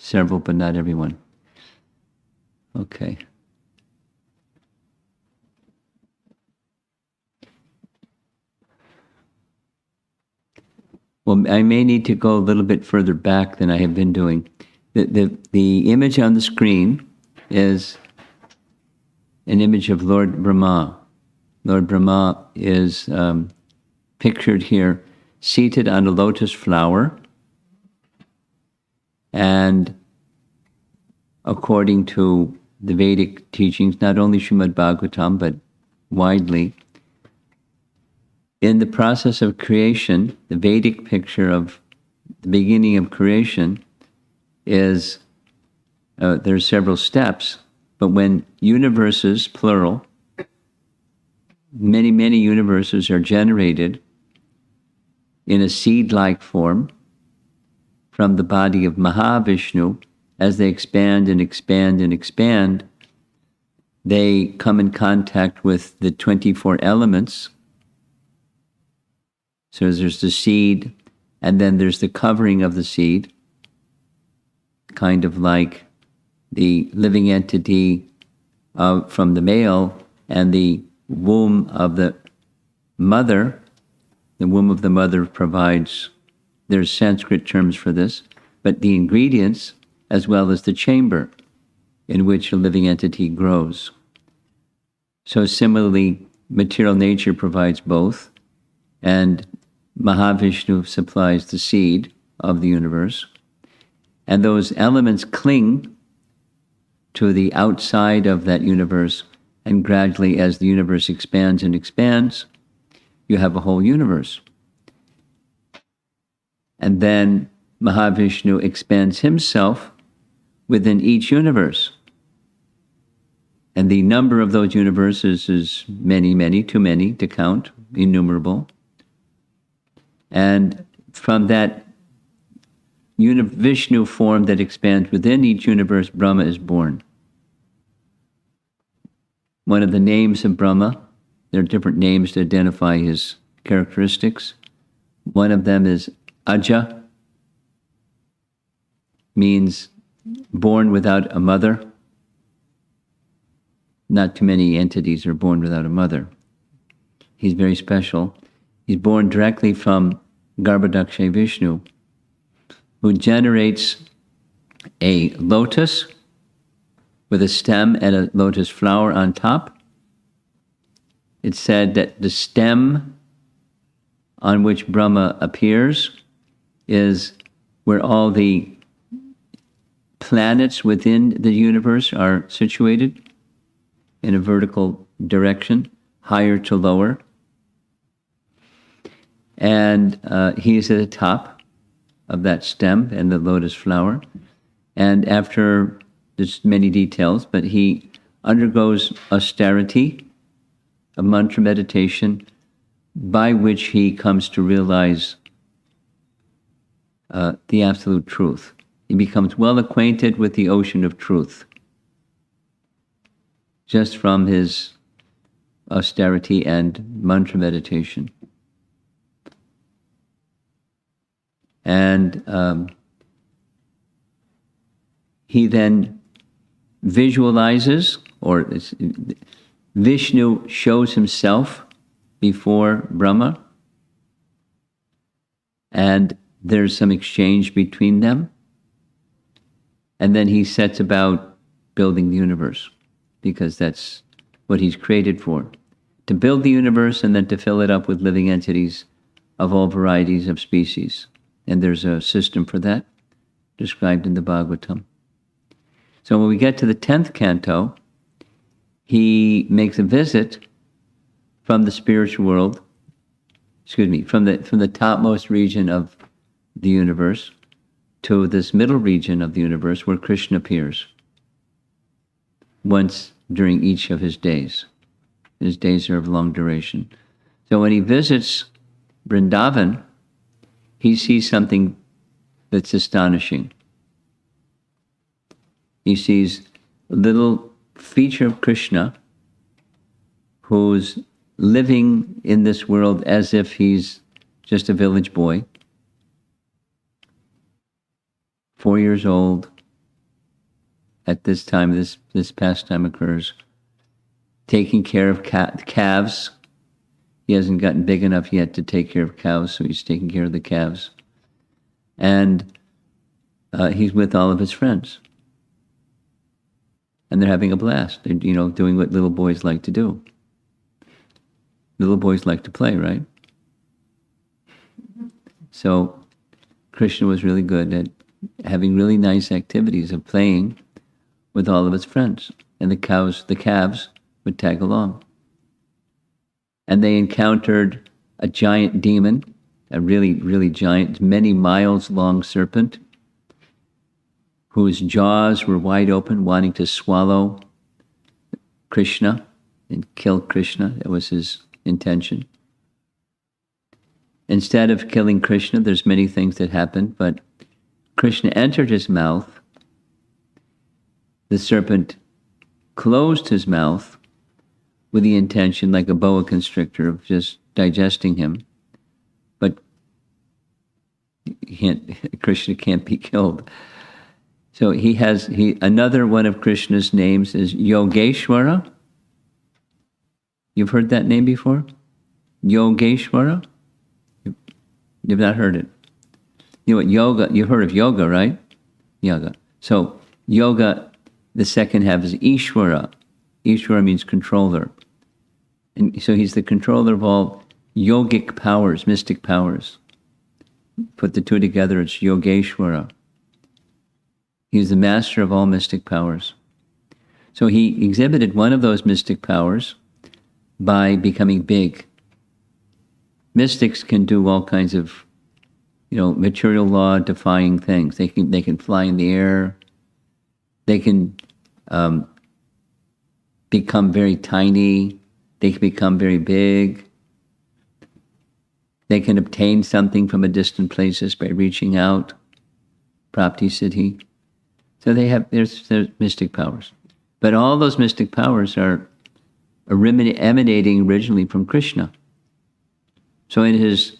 Several, but not everyone. Okay. Well, I may need to go a little bit further back than I have been doing. The image on the screen is an image of Lord Brahma. Lord Brahma is pictured here seated on a lotus flower, and according to the Vedic teachings, not only Srimad Bhagavatam, but widely, in the process of creation, the Vedic picture of the beginning of creation is, there are several steps, but when universes, plural, many, many universes are generated in a seed-like form from the body of Mahavishnu, as they expand and expand and expand, they come in contact with the 24 elements. So there's the seed, and then there's the covering of the seed, kind of like the living entity from the male and the womb of the mother. The womb of the mother provides, there's Sanskrit terms for this, but the ingredients as well as the chamber in which a living entity grows. So similarly, material nature provides both, and Mahavishnu supplies the seed of the universe, and those elements cling to the outside of that universe, and gradually as the universe expands and expands, you have a whole universe. And then Mahavishnu expands himself within each universe. And the number of those universes is many, many, too many to count, innumerable. And from that Vishnu form that expands within each universe, Brahma is born. One of the names of Brahma, there are different names to identify his characteristics. One of them is Aja, means born without a mother. Not too many entities are born without a mother. He's very special. He's born directly from Garbhodaksha Vishnu, who generates a lotus with a stem and a lotus flower on top. It's said that the stem on which Brahma appears is where all the planets within the universe are situated in a vertical direction, higher to lower. And he's at the top of that stem and the lotus flower. And after, there's many details, but he undergoes austerity, a mantra meditation, by which he comes to realize the absolute truth. He becomes well acquainted with the ocean of truth, just from his austerity and mantra meditation. And he then visualizes, or Vishnu shows himself before Brahma, and there's some exchange between them. And then he sets about building the universe, because that's what he's created for. To build the universe and then to fill it up with living entities of all varieties of species. And there's a system for that described in the Bhagavatam. So when we get to the 10th canto, he makes a visit from the spiritual world, from the topmost region of the universe to this middle region of the universe where Krishna appears once during each of his days. His days are of long duration. So when he visits Vrindavan, he sees something that's astonishing. He sees a little feature of Krishna who's living in this world as if he's just a village boy, 4 years old, at this time, this pastime occurs, taking care of calves. He hasn't gotten big enough yet to take care of cows, so he's taking care of the calves. And he's with all of his friends. And they're having a blast. They're, doing what little boys like to do. Little boys like to play, right? So Krishna was really good at having really nice activities of playing with all of his friends. And the calves would tag along. And they encountered a giant demon, a really, really giant, many miles long serpent, whose jaws were wide open, wanting to swallow Krishna and kill Krishna. That was his intention. Instead of killing Krishna, there's many things that happened, but Krishna entered his mouth. The serpent closed his mouth with the intention, like a boa constrictor, of just digesting him. But Krishna can't be killed. So another one of Krishna's names is Yogeshwara. You've heard that name before? Yogeshwara? You've not heard it. You know what, yoga, you've heard of yoga, right? Yoga. So yoga, the second half is Ishwara. Ishwara means controller. And so he's the controller of all yogic powers, mystic powers. Put the two together, it's Yogeshwara. He's the master of all mystic powers. So he exhibited one of those mystic powers by becoming big. Mystics can do all kinds of, material law defying things. They can fly in the air. They can become very tiny. They can become very big. They can obtain something from a distant places by reaching out. Prapti Siddhi. So there's mystic powers. But all those mystic powers are emanating originally from Krishna. So in his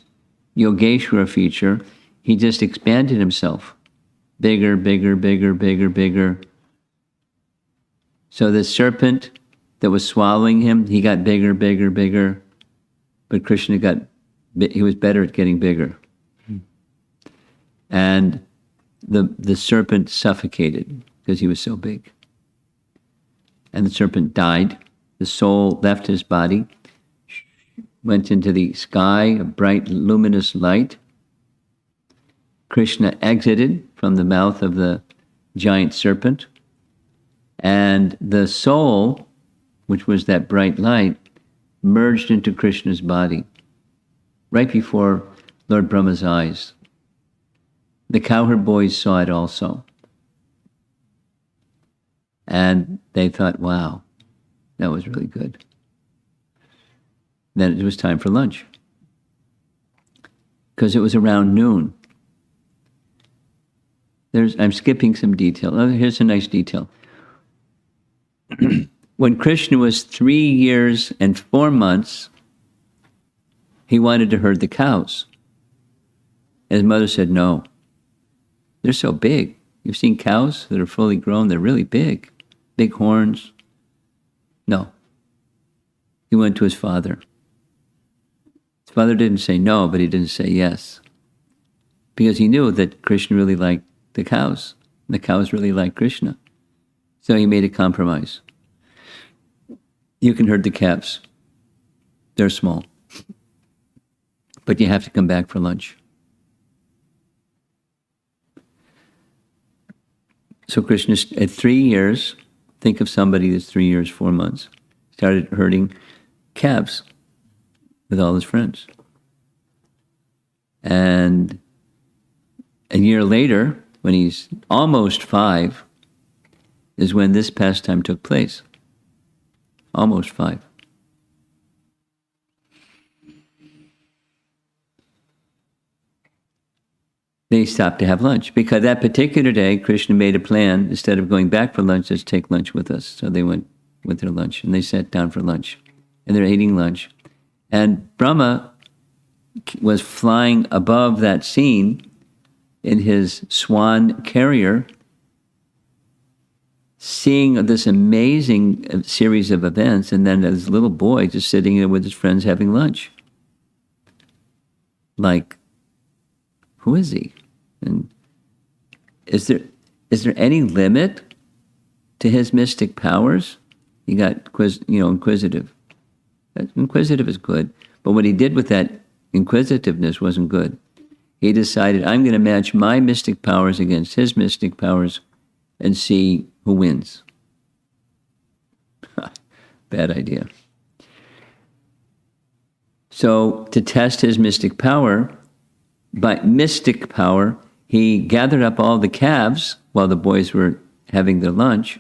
Yogeshwara feature, he just expanded himself. Bigger, bigger, bigger, bigger, bigger. So the serpent that was swallowing him, he got bigger, bigger, bigger. But Krishna he was better at getting bigger. And the serpent suffocated because he was so big. And the serpent died. The soul left his body, went into the sky, a bright, luminous light. Krishna exited from the mouth of the giant serpent, and the soul, which was that bright light, merged into Krishna's body, right before Lord Brahma's eyes. The cowherd boys saw it also. And they thought, wow, that was really good. Then it was time for lunch. Because it was around noon. I'm skipping some detail. Oh, here's a nice detail. When Krishna was 3 years and 4 months, he wanted to herd the cows. And his mother said, no. They're so big. You've seen cows that are fully grown. They're really big. Big horns. No. He went to his father. His father didn't say no, but he didn't say yes. Because he knew that Krishna really liked the cows. The cows really liked Krishna. So he made a compromise. You can herd the calves. They're small. But you have to come back for lunch. So Krishna, at 3 years, think of somebody that's 3 years, 4 months, started herding calves with all his friends. And a year later, when he's almost 5, is when this pastime took place. Almost 5. They stopped to have lunch because that particular day, Krishna made a plan. Instead of going back for lunch, let's take lunch with us. So they went with their lunch and they sat down for lunch. And they're eating lunch. And Brahma was flying above that scene in his swan carrier, seeing this amazing series of events, and then this little boy just sitting there with his friends having lunch. Like, who is he? And is there any limit to his mystic powers? He got inquisitive. Inquisitive is good, but what he did with that inquisitiveness wasn't good. He decided, I'm going to match my mystic powers against his mystic powers and see who wins. Bad idea. So to test his mystic power, he gathered up all the calves while the boys were having their lunch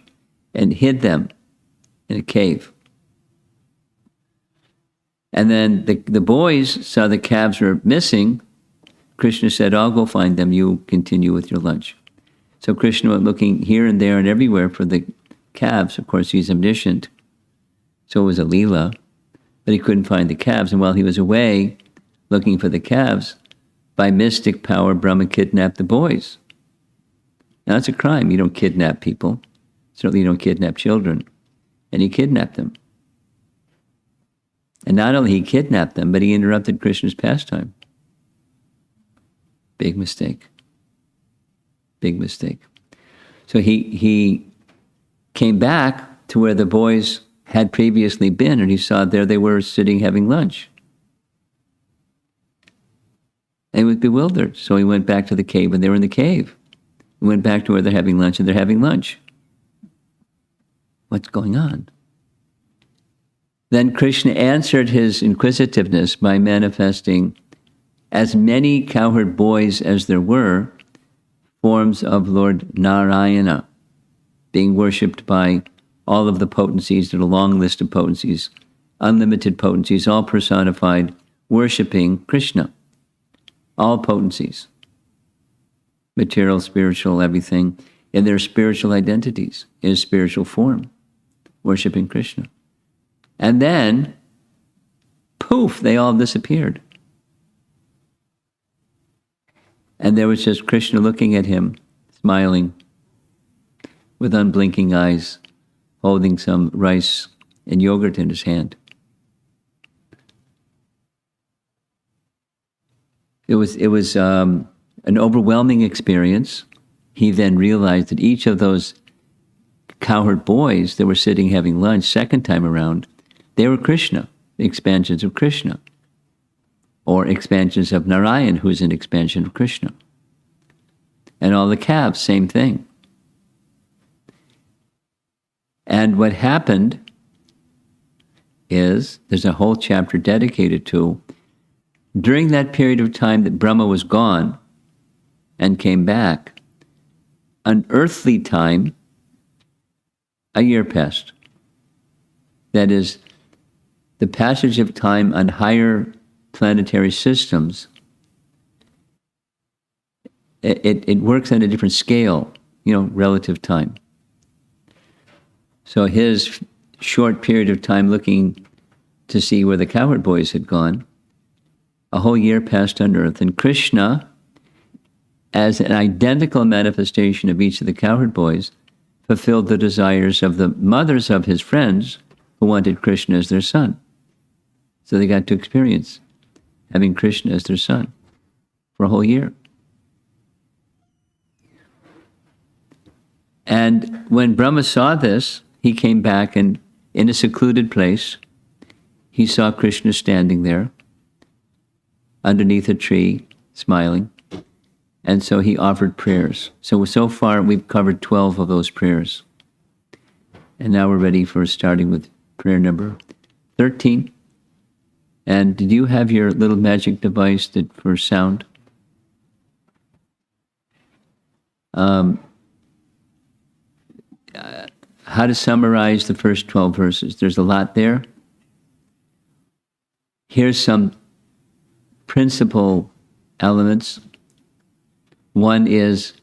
and hid them in a cave. And then the boys saw the calves were missing. Krishna said, I'll go find them. You continue with your lunch. So Krishna went looking here and there and everywhere for the calves. Of course, he's omniscient. So it was a Leela. But he couldn't find the calves. And while he was away looking for the calves, by mystic power, Brahma kidnapped the boys. Now, that's a crime. You don't kidnap people. Certainly you don't kidnap children. And he kidnapped them. And not only he kidnapped them, but he interrupted Krishna's pastime. Big mistake. Big mistake. So he came back to where the boys had previously been, and he saw there they were sitting having lunch. And he was bewildered. So he went back to the cave, and they were in the cave. He went back to where they're having lunch, and they're having lunch. What's going on? Then Krishna answered his inquisitiveness by manifesting as many cowherd boys as there were, forms of Lord Narayana, being worshipped by all of the potencies, and a long list of potencies, unlimited potencies, all personified, worshipping Krishna. All potencies, material, spiritual, everything, in their spiritual identities, in a spiritual form, worshipping Krishna. And then, poof, they all disappeared. And there was just Krishna looking at him, smiling, with unblinking eyes, holding some rice and yogurt in his hand. It was an overwhelming experience. He then realized that each of those cowherd boys that were sitting having lunch second time around, they were Krishna, expansions of Krishna, or expansions of Narayan, who is an expansion of Krishna. And all the calves, same thing. And what happened is, there's a whole chapter dedicated to, during that period of time that Brahma was gone and came back, an earthly time, a year passed. That is, the passage of time on higher planetary systems, it works on a different scale, relative time. So his short period of time looking to see where the cowherd boys had gone, a whole year passed on earth, and Krishna, as an identical manifestation of each of the cowherd boys, fulfilled the desires of the mothers of his friends who wanted Krishna as their son. So they got to experience having Krishna as their son for a whole year. And when Brahma saw this, he came back, and in a secluded place, he saw Krishna standing there underneath a tree, smiling. And so he offered prayers. So far we've covered 12 of those prayers. And now we're ready for starting with prayer number 13. And did you have your little magic device for sound? How to summarize the first 12 verses. There's a lot there. Here's some principal elements. One is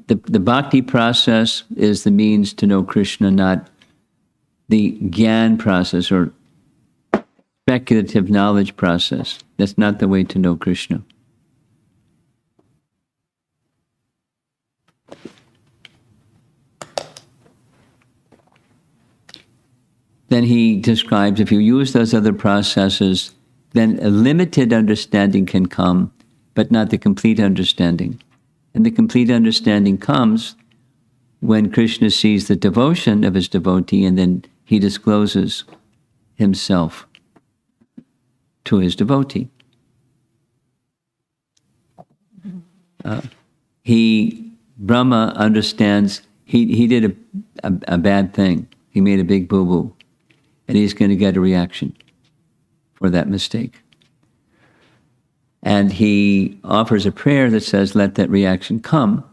the bhakti process is the means to know Krishna, not the gyan process or speculative knowledge process. That's not the way to know Krishna. then he describes if you use those other processes, then a limited understanding can come, but not the complete understanding. And the complete understanding comes when Krishna sees the devotion of his devotee, and then he discloses himself to his devotee. Brahma understands he did a bad thing. He made a big boo-boo, and he's going to get a reaction for that mistake. And he offers a prayer that says, let that reaction come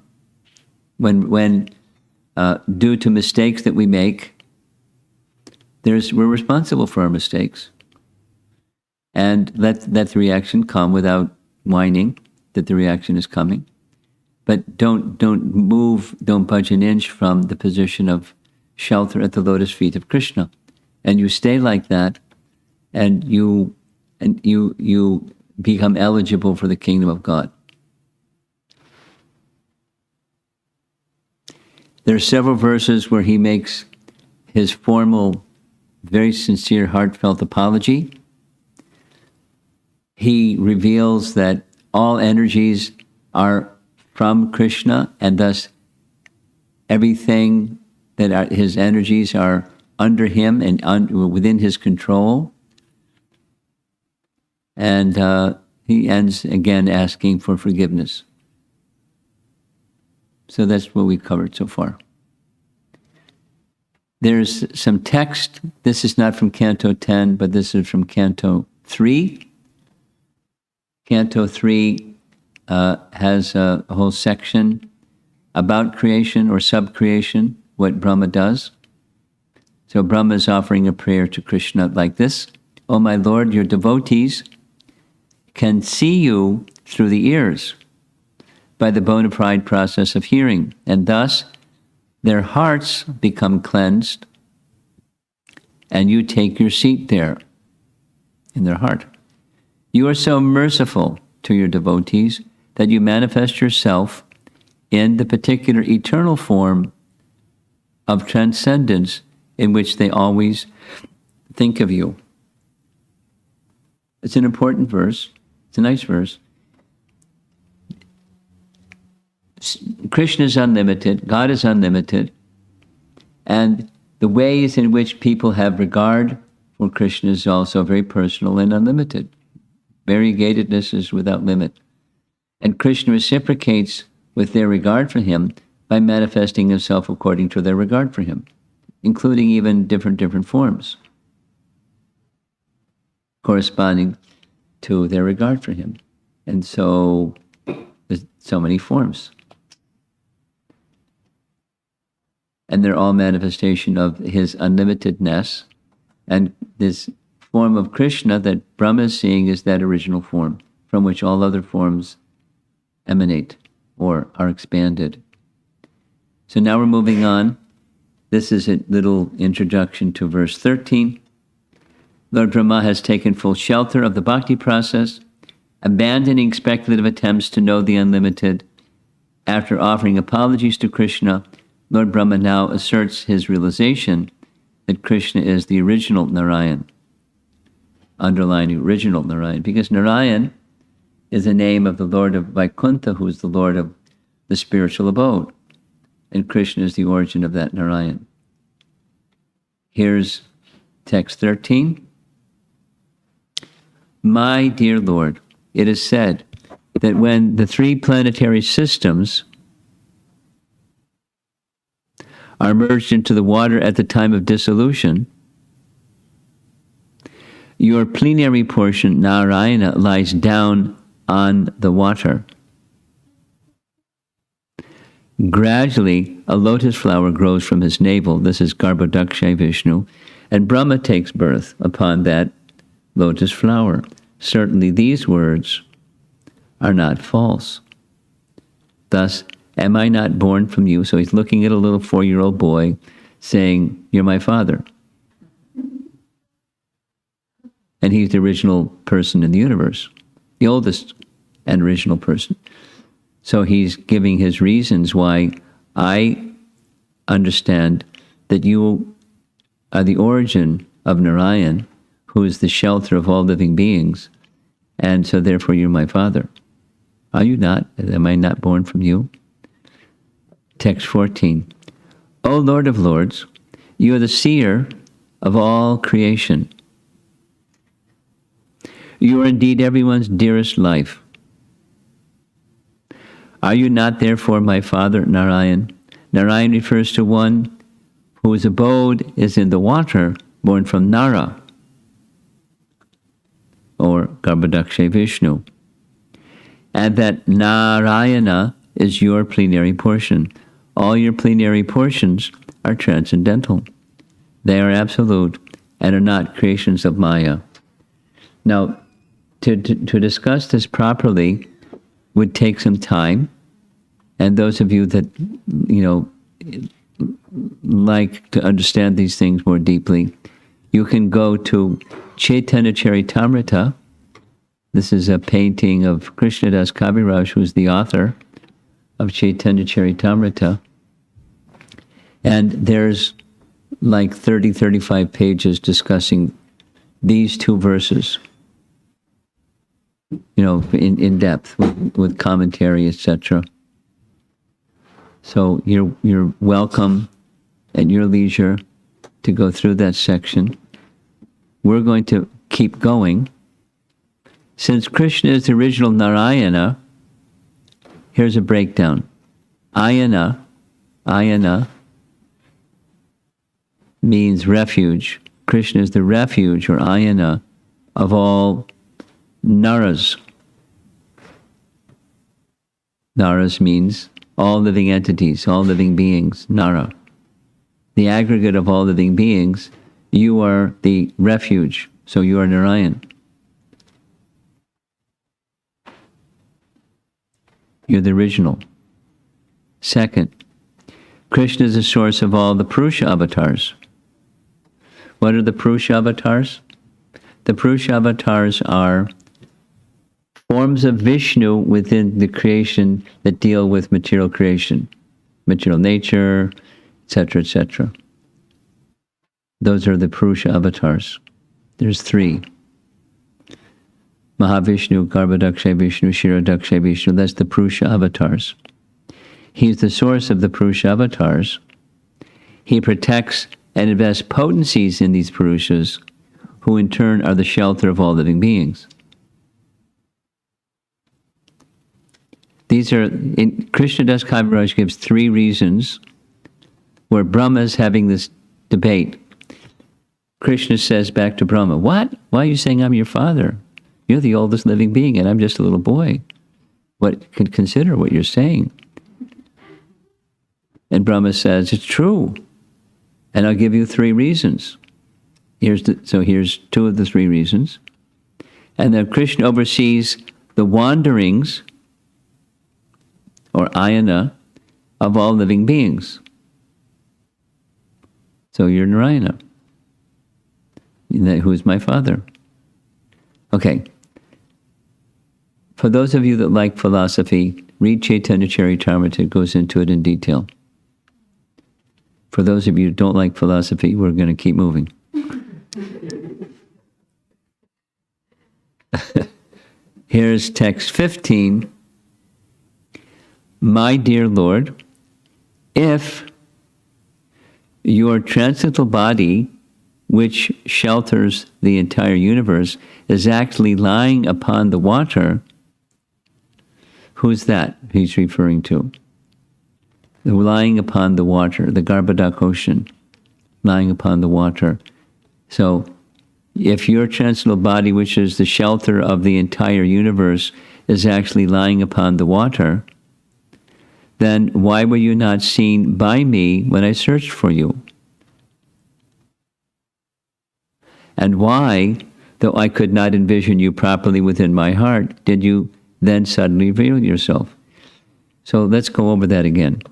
when due to mistakes that we make, we're responsible for our mistakes. And let the reaction come without whining that the reaction is coming. But don't budge an inch from the position of shelter at the lotus feet of Krishna. And you stay like that, and you become eligible for the kingdom of God. There are several verses where he makes his formal, very sincere, heartfelt apology. He reveals that all energies are from Krishna, and thus everything that his energies are under him and within his control. And he ends again asking for forgiveness. So that's what we covered so far. There's some text. This is not from Canto 10, but this is from Canto 3. Canto 3 has a whole section about creation or sub-creation, what Brahma does. So Brahma is offering a prayer to Krishna like this. O my Lord, your devotees can see you through the ears by the bona fide process of hearing, and thus their hearts become cleansed, and you take your seat there in their heart. You are so merciful to your devotees that you manifest yourself in the particular eternal form of transcendence in which they always think of you. It's an important verse. It's a nice verse. Krishna is unlimited, God is unlimited, and the ways in which people have regard for Krishna is also very personal and unlimited. Variegatedness is without limit. And Krishna reciprocates with their regard for him by manifesting himself according to their regard for him, including even different forms, corresponding to their regard for him. And so there's so many forms. And they're all manifestation of his unlimitedness. And this form of Krishna that Brahma is seeing is that original form from which all other forms emanate or are expanded. So now we're moving on. This is a little introduction to verse 13. Lord Brahma has taken full shelter of the bhakti process, abandoning speculative attempts to know the unlimited. After offering apologies to Krishna, Lord Brahma now asserts his realization that Krishna is the original Narayan, underlining original Narayan, because Narayan is a name of the Lord of Vaikuntha, who is the Lord of the spiritual abode, and Krishna is the origin of that Narayan. Here's text 13. My dear Lord, it is said that when the three planetary systems are merged into the water at the time of dissolution, your plenary portion, Narayana, lies down on the water. Gradually, a lotus flower grows from his navel. This is Garbhodakshay Vishnu, and Brahma takes birth upon that lotus flower. Certainly these words are not false. Thus, am I not born from you? So he's looking at a little 4-year-old boy saying, you're my father. And he's the original person in the universe, the oldest and original person. So he's giving his reasons why I understand that you are the origin of Narayan, who is the shelter of all living beings, and so therefore you're my father. Are you not? Am I not born from you? Text 14. O Lord of Lords, you are the seer of all creation. You are indeed everyone's dearest life. Are you not therefore my father, Narayan? Narayan refers to one whose abode is in the water, born from Nara, or Garbhodaksha Vishnu. And that Narayana is your plenary portion. All your plenary portions are transcendental. They are absolute and are not creations of Maya. Now, to discuss this properly would take some time, and those of you that, like to understand these things more deeply, you can go to Chaitanya Charitamrita. This is a painting of Krishnadas Kaviraj, who's the author of Chaitanya Charitamrita. And there's like 35 pages discussing these two verses, in depth with commentary, etc. So you're welcome at your leisure to go through that section. We're going to keep going. Since Krishna is the original Narayana, here's a breakdown. Ayana means refuge. Krishna is the refuge, or Ayana, of all Naras. Naras means all living entities, all living beings, Nara. The aggregate of all living beings, you are the refuge, so you are Narayan. You're the original. Second, Krishna is the source of all the Purusha avatars. What are the Purusha avatars? The Purusha avatars are forms of Vishnu within the creation that deal with material creation, material nature, etc., etc. Those are the Purusha avatars. There's 3. Mahavishnu, Garbhodaksha Vishnu, Kshirodaksha Vishnu. That's the Purusha avatars. He's the source of the Purusha avatars. He protects and invests potencies in these Purushas, who in turn are the shelter of all living beings. Krishnadas Kaviraj gives 3 reasons where Brahma is having this debate. Krishna says back to Brahma, "What? Why are you saying I'm your father? You're the oldest living being and I'm just a little boy. What could consider what you're saying?" And Brahma says, "It's true. And I'll give you 3 reasons." Here's 2 of the 3 reasons. And then Krishna oversees the wanderings, or ayana, of all living beings. So you're Narayana, who is my father. Okay. For those of you that like philosophy, read Chaitanya Charitamrita. It goes into it in detail. For those of you who don't like philosophy, we're going to keep moving. Here's text 15. My dear Lord, if your transcendental body, which shelters the entire universe, is actually lying upon the water, who's that he's referring to? Lying upon the water, the Garbhodak ocean, lying upon the water. So, if your transcendental body, which is the shelter of the entire universe, is actually lying upon the water, then why were you not seen by me when I searched for you? And why, though I could not envision you properly within my heart, did you then suddenly reveal yourself? So let's go over that again.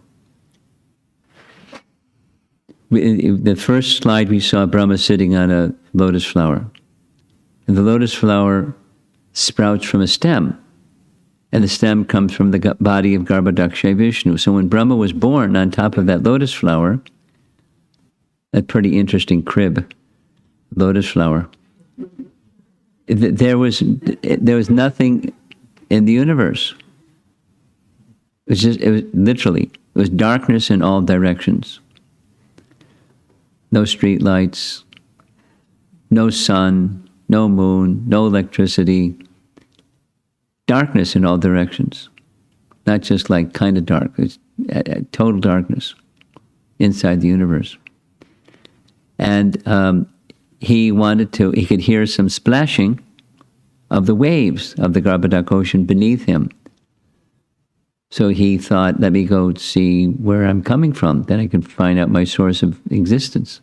The first slide we saw Brahma sitting on a lotus flower. And the lotus flower sprouts from a stem. And the stem comes from the body of Garbhodaksha Vishnu. So when Brahma was born on top of that lotus flower, that pretty interesting crib, lotus flower. There was nothing in the universe. It was darkness in all directions. No street lights, no sun, no moon, no electricity. Darkness in all directions. Not just like kind of dark, it's total darkness inside the universe. And he could hear some splashing of the waves of the Garbadak Ocean beneath him. So he thought, let me go see where I'm coming from, then I can find out my source of existence.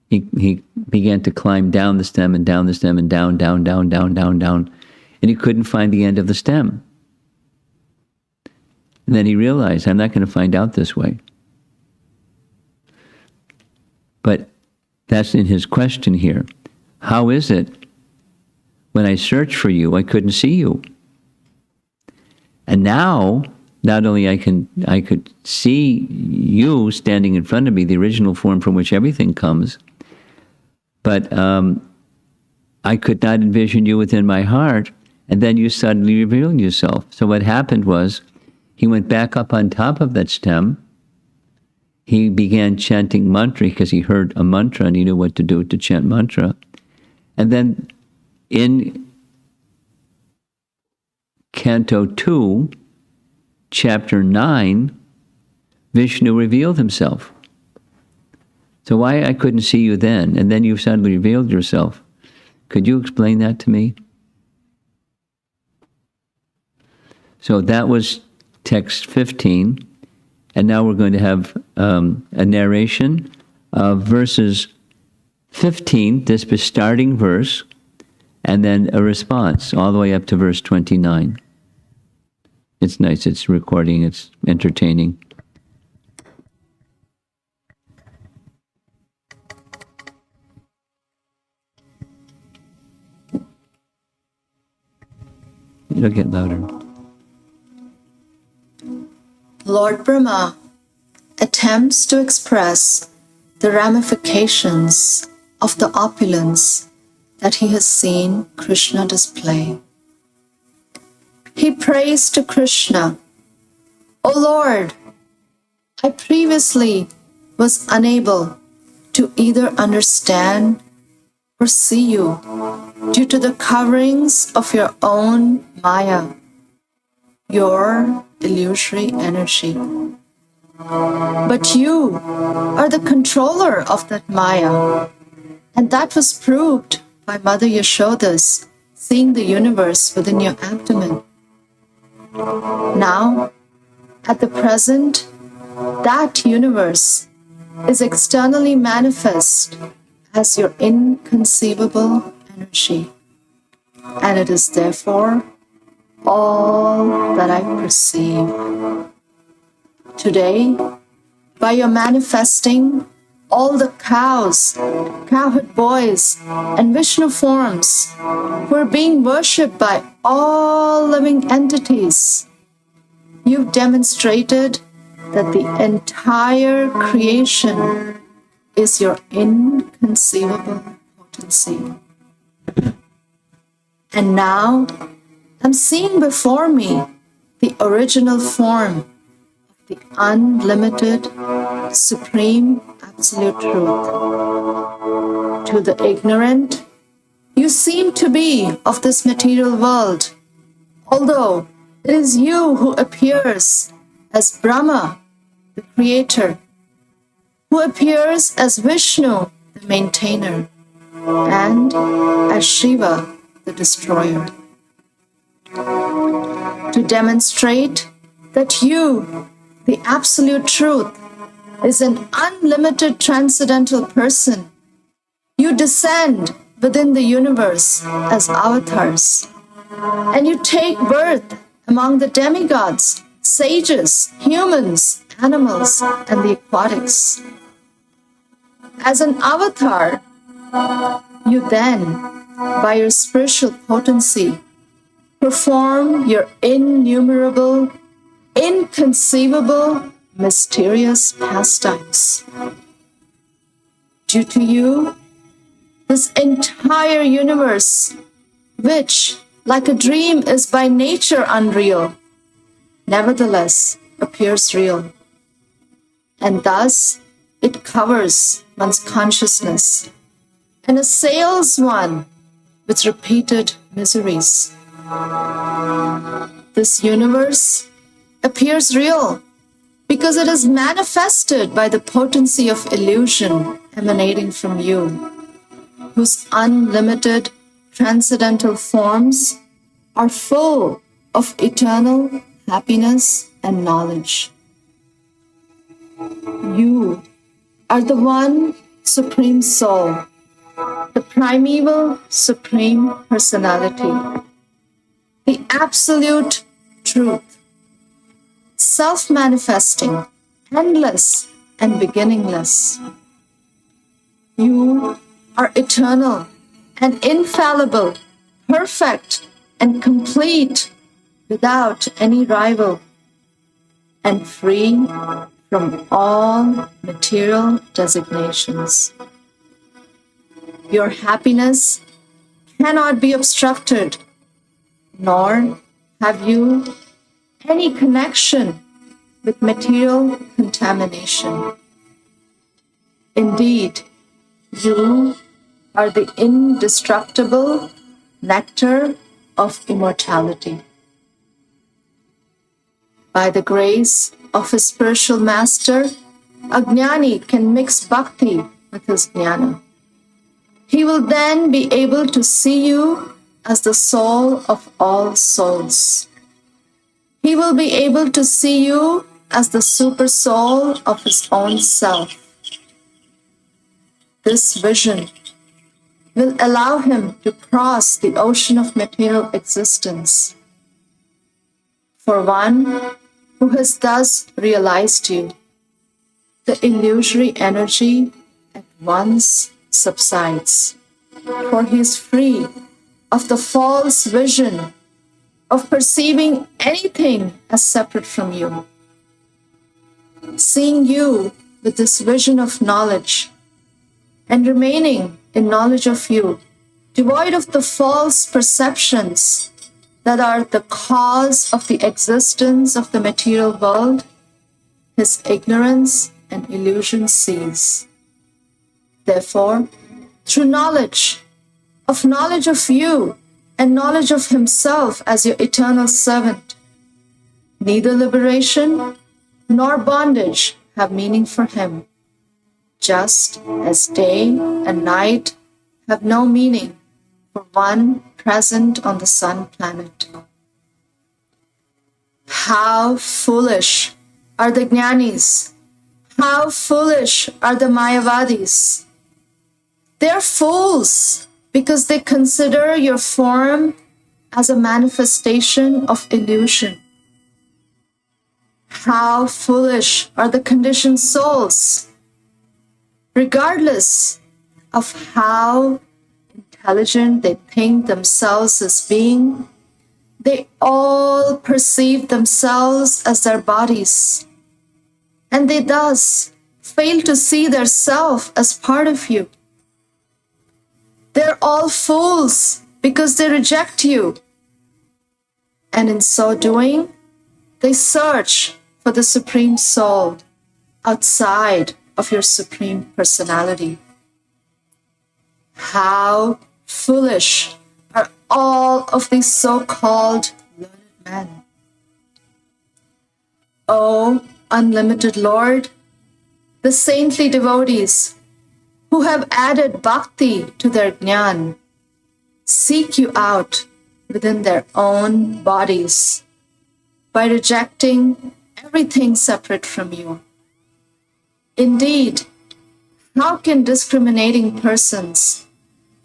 He began to climb down the stem and down the stem and down, down, down, down, down, down, and he couldn't find the end of the stem. And then he realized, I'm not going to find out this way. But that's in his question here. How is it when I searched for you, I couldn't see you? And now, not only I could see you standing in front of me, the original form from which everything comes, but I could not envision you within my heart, and then you suddenly revealed yourself. So what happened was, he went back up on top of that stem. He began chanting mantra because he heard a mantra and he knew what to do to chant mantra. And then in Canto 2, Chapter 9, Vishnu revealed himself. So why I couldn't see you then, and then you suddenly revealed yourself? Could you explain that to me? So that was text 15, and now we're going to have a narration of verses 15, this starting verse, and then a response all the way up to verse 29. It's nice, it's recording, it's entertaining. It'll get louder. Lord Brahma attempts to express the ramifications of the opulence that he has seen Krishna display. He prays to Krishna, "O Lord, I previously was unable to either understand or see you due to the coverings of your own Maya, your illusory energy. But you are the controller of that Maya, and that was proved by Mother Yashoda's seeing the universe within your abdomen. Now, at the present, that universe is externally manifest as your inconceivable energy, and it is therefore all that I perceive. Today, by your manifesting all the cows, cowherd boys, and Vishnu forms who are being worshipped by all living entities, you've demonstrated that the entire creation is your inconceivable potency. And now, I'm seeing before me the original form of the unlimited, supreme, absolute truth. To the ignorant, you seem to be of this material world, although it is you who appears as Brahma, the creator, who appears as Vishnu, the maintainer, and as Shiva, the destroyer. To demonstrate that you, the absolute truth, is an unlimited transcendental person, you descend within the universe as avatars, and you take birth among the demigods, sages, humans, animals, and the aquatics. As an avatar, you then, by your spiritual potency, perform your innumerable, inconceivable, mysterious pastimes. Due to you, this entire universe, which, like a dream, is by nature unreal, nevertheless appears real. And thus, it covers one's consciousness and assails one with repeated miseries. This universe appears real because it is manifested by the potency of illusion emanating from you, whose unlimited transcendental forms are full of eternal happiness and knowledge. You are the one Supreme Soul, the primeval Supreme Personality, the Absolute Truth, self-manifesting, endless and beginningless. You are eternal and infallible, perfect and complete, without any rival, and free from all material designations. Your happiness cannot be obstructed, nor have you any connection with material contamination. Indeed, you are the indestructible nectar of immortality. By the grace of his spiritual master, a jnani can mix bhakti with his jnana. He will then be able to see you as the soul of all souls. He will be able to see you as the super soul of his own self. This vision will allow him to cross the ocean of material existence. For one who has thus realized you, the illusory energy at once subsides, for he is free of the false vision of perceiving anything as separate from you. Seeing you with this vision of knowledge and remaining in knowledge of you, devoid of the false perceptions that are the cause of the existence of the material world, his ignorance and illusion cease. Therefore, through knowledge of you and knowledge of himself as your eternal servant, neither liberation nor bondage have meaning for him, just as day and night have no meaning for one present on the sun planet. How foolish are the Nyanis! How foolish are the Mayavadis! They're fools because they consider your form as a manifestation of illusion. How foolish are the conditioned souls! Regardless of how intelligent they think themselves as being, they all perceive themselves as their bodies, and they thus fail to see their self as part of you. They're all fools because they reject you, and in so doing, they search for the Supreme Soul outside of your Supreme Personality. How foolish are all of these so-called learned men. O unlimited Lord, the saintly devotees who have added bhakti to their jnana seek you out within their own bodies by rejecting everything separate from you. Indeed, how can discriminating persons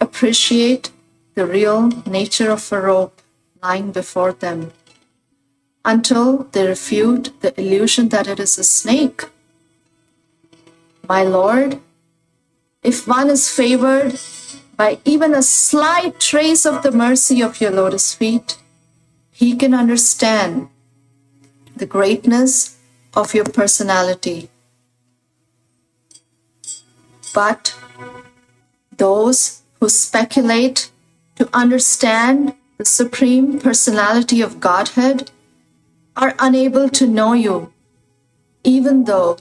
appreciate the real nature of a rope lying before them until they refute the illusion that it is a snake? My Lord, if one is favored by even a slight trace of the mercy of your lotus feet, he can understand the greatness of your personality. But those who speculate to understand the Supreme Personality of Godhead are unable to know you, even though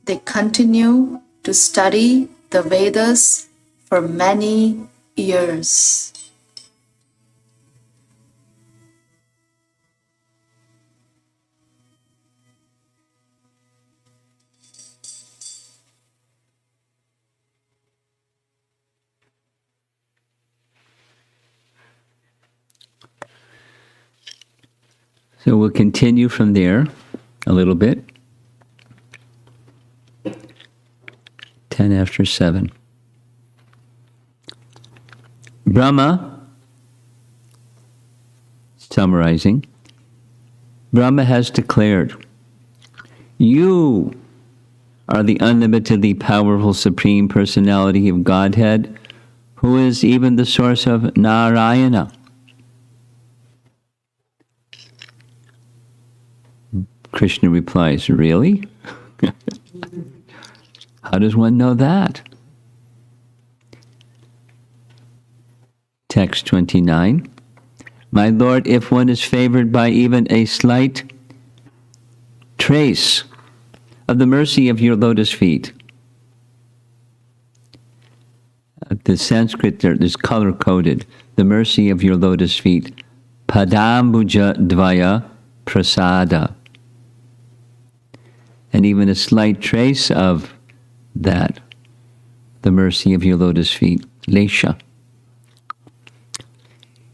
they continue to study the Vedas for many years. So we'll continue from there a little bit. 10 after 7. Brahma, summarizing, Brahma has declared, you are the unlimitedly powerful Supreme Personality of Godhead, who is even the source of Narayana. Krishna replies, really? How does one know that? Text 29. My Lord, if one is favored by even a slight trace of the mercy of your lotus feet, the Sanskrit there is color-coded, the mercy of your lotus feet, padambuja dvaya prasada. And even a slight trace of that, the mercy of your lotus feet, lesha.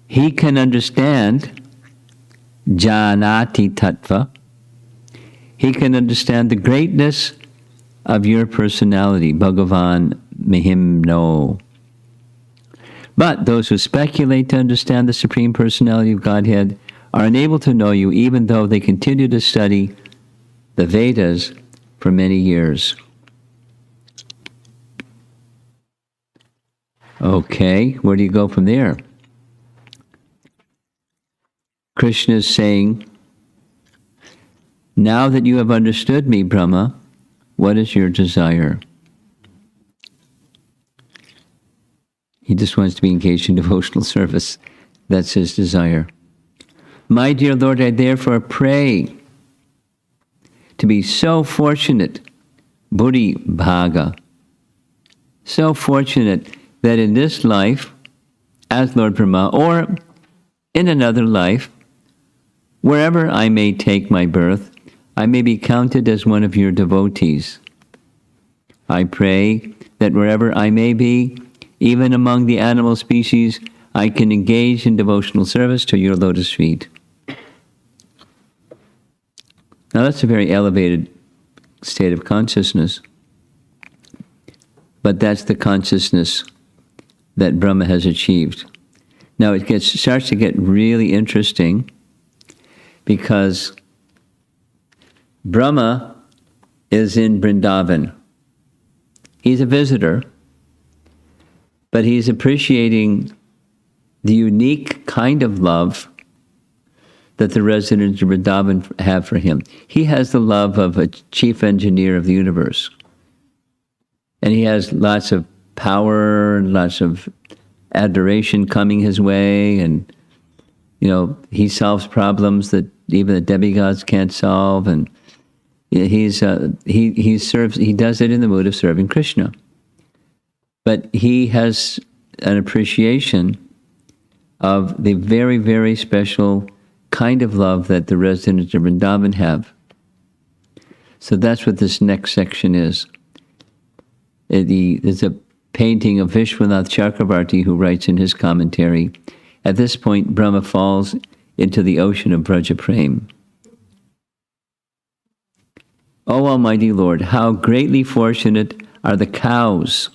He can understand janati tattva. He can understand the greatness of your personality, Bhagavan Mahimno. But those who speculate to understand the Supreme Personality of Godhead are unable to know you, even though they continue to study the Vedas for many years. Okay, where do you go from there? Krishna is saying, now that you have understood me, Brahma, what is your desire? He just wants to be engaged in devotional service. That's his desire. My dear Lord, I therefore pray to be so fortunate, Buddhi Bhaga, so fortunate that in this life, as Lord Brahma, or in another life, wherever I may take my birth, I may be counted as one of your devotees. I pray that wherever I may be, even among the animal species, I can engage in devotional service to your lotus feet. Now that's a very elevated state of consciousness, but that's the consciousness that Brahma has achieved. Now it starts to get really interesting, because Brahma is in Vrindavan. He's a visitor, but he's appreciating the unique kind of love that the residents of Vrindavan have for him. He has the love of a chief engineer of the universe. And he has lots of power and lots of adoration coming his way, and he solves problems that even the demigods can't solve, and he does it in the mood of serving Krishna. But he has an appreciation of the very, very special kind of love that the residents of Vrindavan have. So that's what this next section is. There's a painting of Vishwanath Chakravarti, who writes in his commentary, at this point Brahma falls into the ocean of Braja Prem. O Almighty Lord, how greatly fortunate are the cows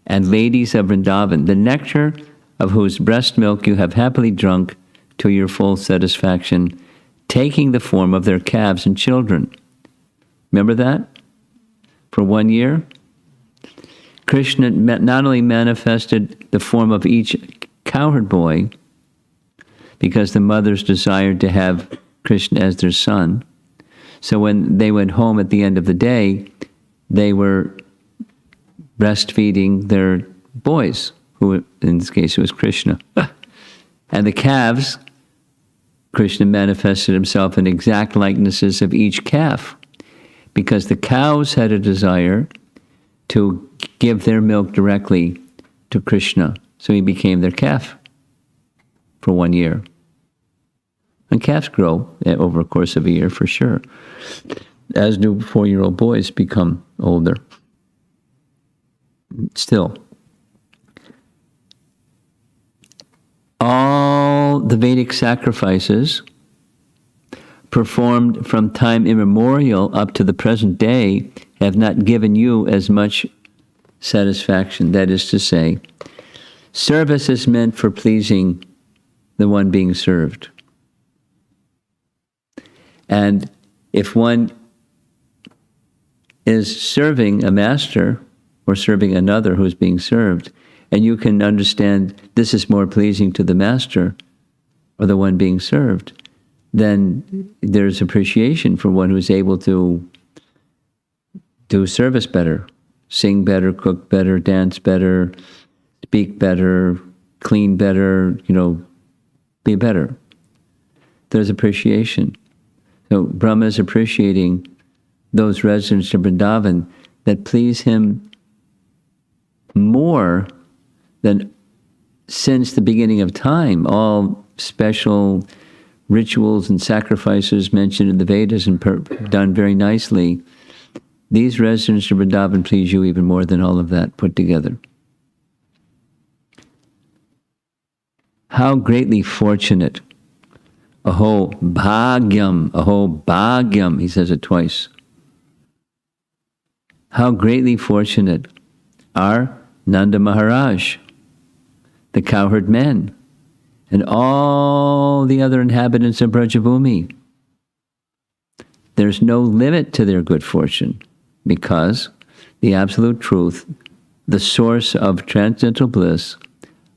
and ladies of Vrindavan, the nectar of whose breast milk you have happily drunk to your full satisfaction, taking the form of their calves and children. Remember that? For 1 year? Krishna not only manifested the form of each cowherd boy, because the mothers desired to have Krishna as their son. So when they went home at the end of the day, they were breastfeeding their boys who in this case was Krishna. And the calves, Krishna manifested himself in exact likenesses of each calf, because the cows had a desire to give their milk directly to Krishna. So he became their calf for 1 year. And calves grow over a course of a year for sure, as do 4-year-old boys become older. Still, all the Vedic sacrifices performed from time immemorial up to the present day have not given you as much satisfaction. That is to say, service is meant for pleasing the one being served. And if one is serving a master or serving another who's being served, and you can understand this is more pleasing to the master or the one being served, then there's appreciation for one who's able to do service better, sing better, cook better, dance better, speak better, clean better, be better. There's appreciation. So Brahma is appreciating those residents of Vrindavan that please him more than since the beginning of time. All special rituals and sacrifices mentioned in the Vedas and done very nicely. These residents of Vrindavan please you even more than all of that put together. How greatly fortunate. Aho bhagyam, he says it twice. How greatly fortunate are Nanda Maharaj, the cowherd men, and all the other inhabitants of Brajabhumi. There's no limit to their good fortune, because the absolute truth, the source of transcendental bliss,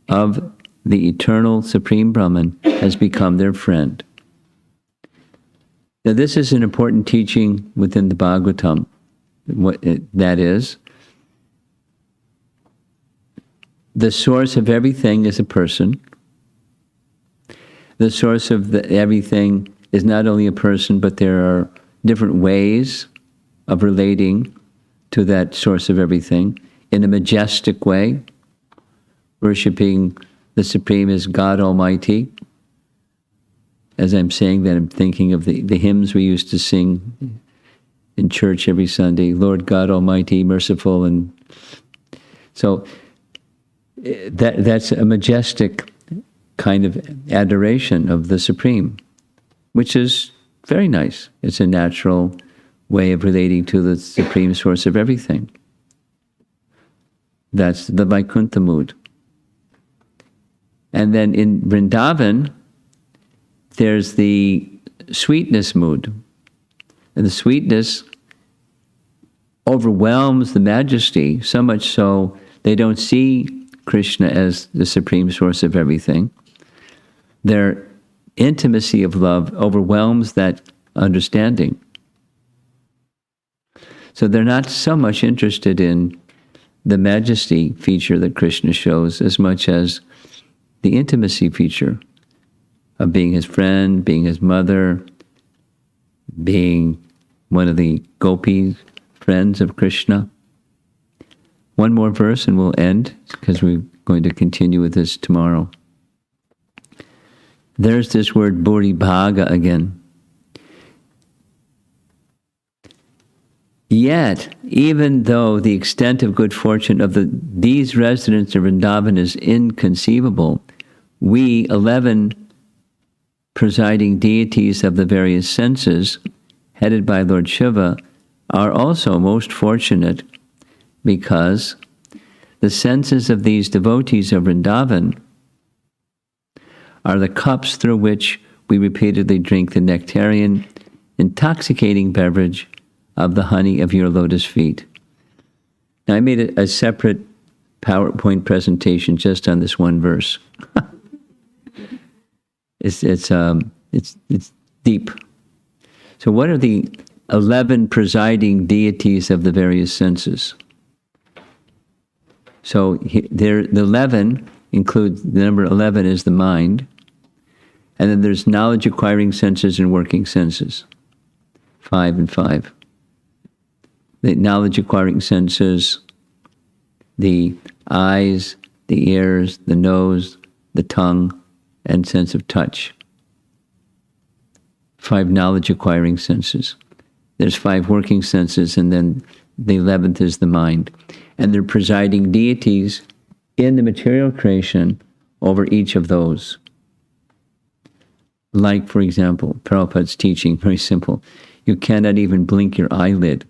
of the eternal Supreme Brahman, has become their friend. Now, this is an important teaching within the Bhagavatam. That is, the source of everything is a person. The source of everything is not only a person, but there are different ways of relating to that source of everything in a majestic way, worshiping the Supreme as God Almighty. As I'm saying that, I'm thinking of the hymns we used to sing in church every Sunday, Lord God Almighty, merciful. And so that's a majestic kind of adoration of the Supreme, which is very nice. It's a natural way of relating to the Supreme source of everything. That's the Vaikuntha mood. And then in Vrindavan, there's the sweetness mood. And the sweetness overwhelms the majesty, so much so they don't see Krishna as the supreme source of everything. Their intimacy of love overwhelms that understanding. So they're not so much interested in the majesty feature that Krishna shows as much as the intimacy feature of being his friend, being his mother, being one of the gopis, friends of Krishna. One more verse and we'll end, because we're going to continue with this tomorrow. There's this word Buribhaga again. Yet, even though the extent of good fortune of these residents of Vrindavan is inconceivable, we 11 presiding deities of the various senses, headed by Lord Shiva, are also most fortunate, because the senses of these devotees of Vrindavan are the cups through which we repeatedly drink the nectarian, intoxicating beverage of the honey of your lotus feet. Now, I made a separate PowerPoint presentation just on this one verse. It's deep. So what are the 11 presiding deities of the various senses? So the 11 includes, the number 11 is the mind. And then there's knowledge acquiring senses and working senses. 5 and 5. The knowledge acquiring senses, the eyes, the ears, the nose, the tongue, and sense of touch. 5 knowledge acquiring senses. There's 5 working senses, and then the 11th is the mind. And they're presiding deities in the material creation over each of those. Like, for example, Prabhupada's teaching, very simple. You cannot even blink your eyelid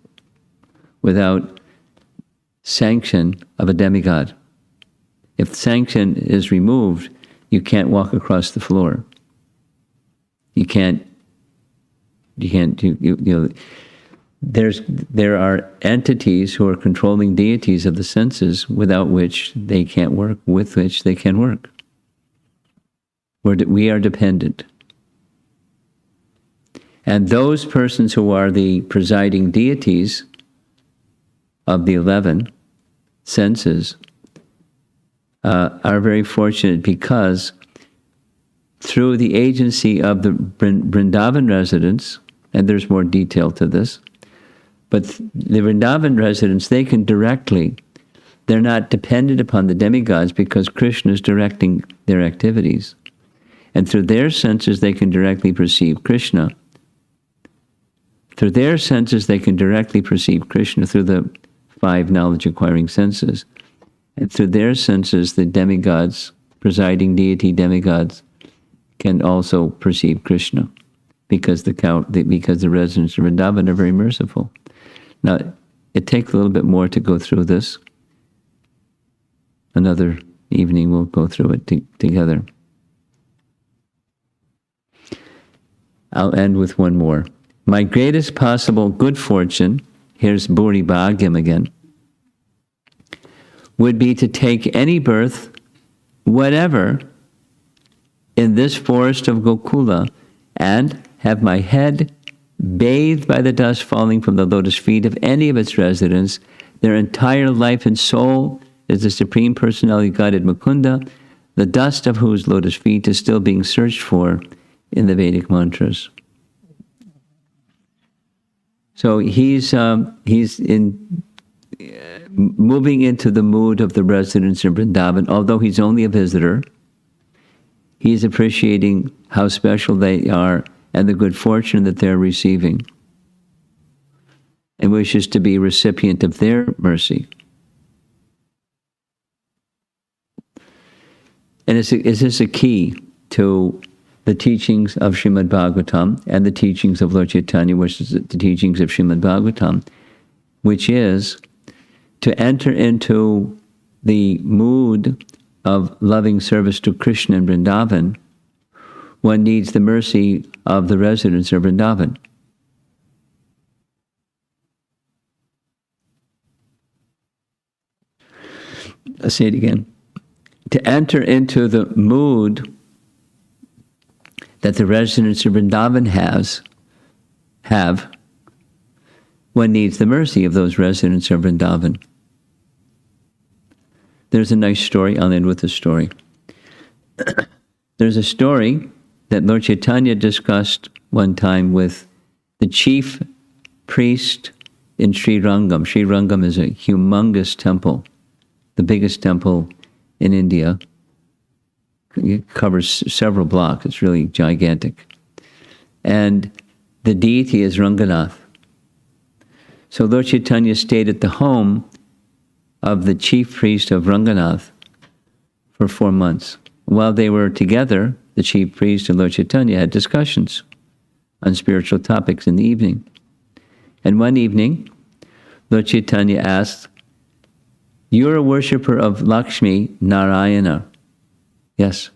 without sanction of a demigod. If sanction is removed, you can't walk across the floor. There are entities who are controlling deities of the senses without which they can't work, with which they can work. We are dependent. And those persons who are the presiding deities of the 11 senses are very fortunate, because through the agency of the Vrindavan residents, and there's more detail to this, but the Vrindavan residents, they can directly, they're not dependent upon the demigods because Krishna is directing their activities. And through their senses, they can directly perceive Krishna. Through their senses, they can directly perceive Krishna through the 5 knowledge-acquiring senses. And through their senses, the demigods, presiding deity demigods, can also perceive Krishna, because the residents of Vrindavan are very merciful. Now, it takes a little bit more to go through this. Another evening we'll go through it together. I'll end with one more. My greatest possible good fortune, here's Bhuri Bhagyam again, would be to take any birth, whatever, in this forest of Gokula, and have my head bathed by the dust falling from the lotus feet of any of its residents. Their entire life and soul is the Supreme Personality Godhead Mukunda, the dust of whose lotus feet is still being searched for in the Vedic mantras. So he's moving into the mood of the residents in Vrindavan. Although he's only a visitor, he's appreciating how special they are and the good fortune that they're receiving, and wishes to be a recipient of their mercy. And is this a key to the teachings of Srimad Bhagavatam and the teachings of Lord Chaitanya, which is the teachings of Srimad Bhagavatam, which is to enter into the mood of loving service to Krishna in Vrindavan. One needs the mercy of the residents of Vrindavan. I'll say it again. To enter into the mood that the residents of Vrindavan have, one needs the mercy of those residents of Vrindavan. There's a nice story. I'll end with a story. There's a story that Lord Chaitanya discussed one time with the chief priest in Sri Rangam. Sri Rangam is a humongous temple, the biggest temple in India. It covers several blocks. It's really gigantic. And the deity is Ranganath. So Lord Chaitanya stayed at the home of the chief priest of Ranganath for 4 months. While they were together, the chief priest and Lord Chaitanya had discussions on spiritual topics in the evening. And one evening, Lord Chaitanya asked, "You're a worshipper of Lakshmi Narayana." Yes.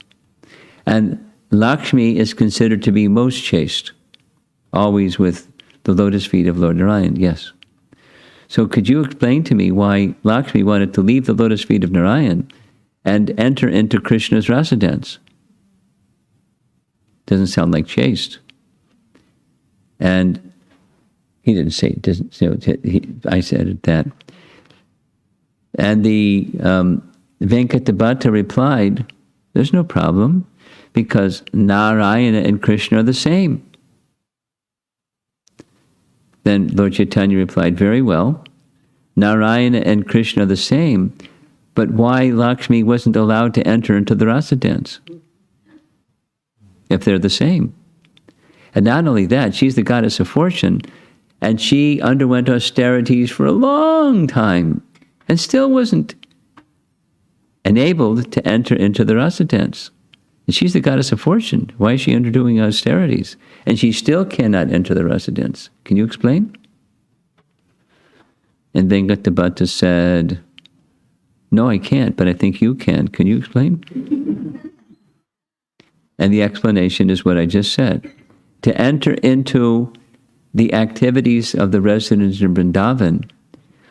And Lakshmi is considered to be most chaste, always with the lotus feet of Lord Narayan. Yes. So could you explain to me why Lakshmi wanted to leave the lotus feet of Narayan and enter into Krishna's rasa dance? Doesn't sound like chaste. And he didn't say it. Doesn't. I said that. And the Venkatabhatta replied, there's no problem, because Narayana and Krishna are the same. Then Lord Chaitanya replied, very well, Narayana and Krishna are the same, but why Lakshmi wasn't allowed to enter into the rasa dance if they're the same? And not only that, she's the goddess of fortune, and she underwent austerities for a long time and still wasn't enabled to enter into the rasa dance. And she's the goddess of fortune. Why is she underdoing austerities? And she still cannot enter the rasa dance. Can you explain? And Venkatabhatta said, no, I can't, but I think you can. Can you explain? And the explanation is what I just said. To enter into the activities of the residents of Vrindavan,